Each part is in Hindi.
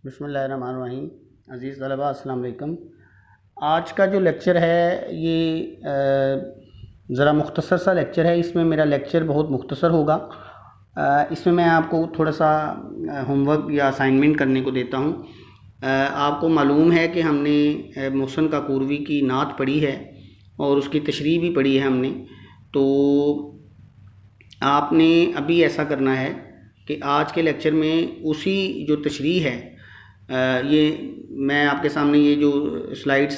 बिस्मिल्लाहिर्रहमानिर्रहीम। अज़ीज़ तलबा अस्सलाम वालेकुम। आज का जो लेक्चर है ये ज़रा मुख्तसर सा लेक्चर है। इसमें मेरा लेक्चर बहुत मुख्तसर होगा। इसमें मैं आपको थोड़ा सा होमवर्क या असाइनमेंट करने को देता हूँ। आपको मालूम है कि हमने मोहसिन काकूरवी की नात पढ़ी है और उसकी तशरीह भी पढ़ी है हमने। तो आपने अभी ऐसा करना है कि आज के लेक्चर में उसी जो तशरीह है, ये मैं आपके सामने ये जो स्लाइड्स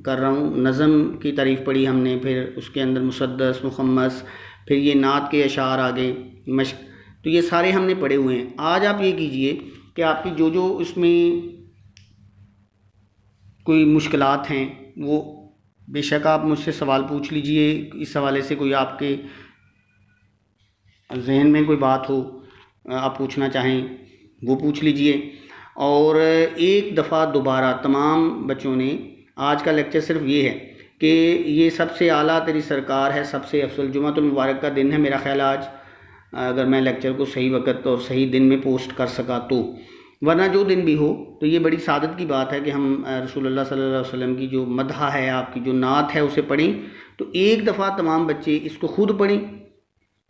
कर रहा हूँ, नज़म की तारीफ़ पढ़ी हमने, फिर उसके अंदर मुसद्दस, मुखम्मस, फिर ये नात के अशार आ गए, मश्क, तो ये सारे हमने पढ़े हुए हैं। आज आप ये कीजिए कि आपकी जो जो इसमें कोई मुश्किलात हैं वो बेशक आप मुझसे सवाल पूछ लीजिए। इस हवाले से कोई आपके जहन में कोई बात हो, आप पूछना चाहें वो पूछ लीजिए। और एक दफ़ा दोबारा तमाम बच्चों ने, आज का लेक्चर सिर्फ ये है कि ये सबसे आला तेरी सरकार है, सबसे अफसल जुमातुल मुबारक का दिन है मेरा ख्याल आज, अगर मैं लेक्चर को सही वक्त और सही दिन में पोस्ट कर सका तो। वरना जो दिन भी हो तो ये बड़ी सादत की बात है कि हम रसूलुल्लाह सल्लल्लाहु अलैहि वसल्लम की जो मदहा है, आपकी जो नात है, उसे पढ़ें। तो एक दफ़ा तमाम बच्चे इसको खुद पढ़ें,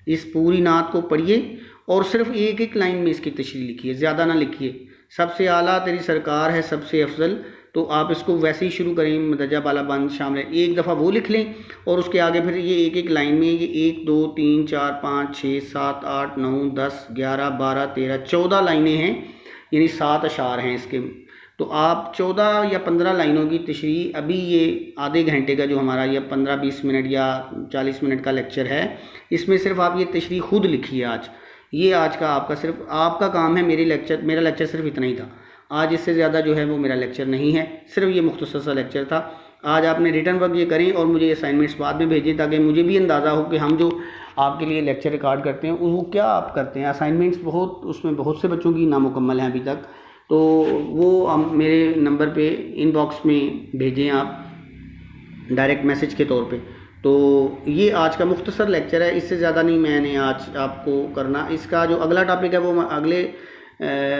इस पूरी नात को पढ़िए और सिर्फ एक एक लाइन में इसकी तशरीह लिखिए, ज़्यादा ना लिखिए। सबसे आला तेरी सरकार है, सबसे अफजल, तो आप इसको वैसे ही शुरू करें, मदरजा बाला बंद शामिल, एक दफ़ा वो लिख लें और उसके आगे फिर ये एक एक लाइन में ये 1 2 3 4 5 6 7 8 9 10 11 12 13 14 लाइनें हैं, यानी 7 अशार हैं इसके। तो आप 14 या 15 लाइनों की तशरीह अभी ये आधे घंटे का जो हमारा या 15-20 मिनट या 40 मिनट का लेक्चर है, इसमें सिर्फ आप ये तशरीह खुद लिखिए। आज का आपका सिर्फ आपका काम है। मेरा लेक्चर सिर्फ इतना ही था आज, इससे ज़्यादा जो है वो मेरा लेक्चर नहीं है, सिर्फ ये मुख्तसर सा लेक्चर था। आज आपने रिटर्न वर्क ये करें और मुझे असाइनमेंट्स बाद में भेजें, ताकि मुझे भी अंदाज़ा हो कि हम जो आपके लिए लेक्चर रिकॉर्ड करते हैं वो क्या आप करते हैं। असाइनमेंट्स बहुत, उसमें बहुत से बच्चों की नामुकम्मल हैं अभी तक, तो वो हम मेरे नंबर पे इनबॉक्स में भेजें आप, डायरेक्ट मैसेज के तौर पे। तो ये आज का मुख्तसर लेक्चर है, इससे ज़्यादा नहीं मैंने आज आपको करना। इसका जो अगला टॉपिक है वो हम अगले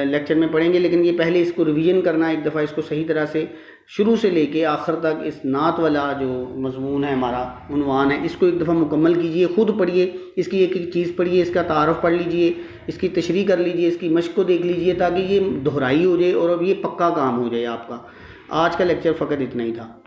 लेक्चर में पढ़ेंगे, लेकिन ये पहले इसको रिवीजन करना, एक दफ़ा इसको सही तरह से शुरू से लेके आखिर तक इस नात वाला जो मजमून है, हमारा उन्वान है, इसको एक दफ़ा मुकम्मल कीजिए, खुद पढ़िए, इसकी एक एक चीज़ पढ़िए, इसका तारुफ पढ़ लीजिए, इसकी तशरीह कर लीजिए, इसकी मश्क को देख लीजिए, ताकि ये दोहराई हो जाए और अब ये पक्का काम हो जाए आपका। आज का लेक्चर फ़कत इतना ही था।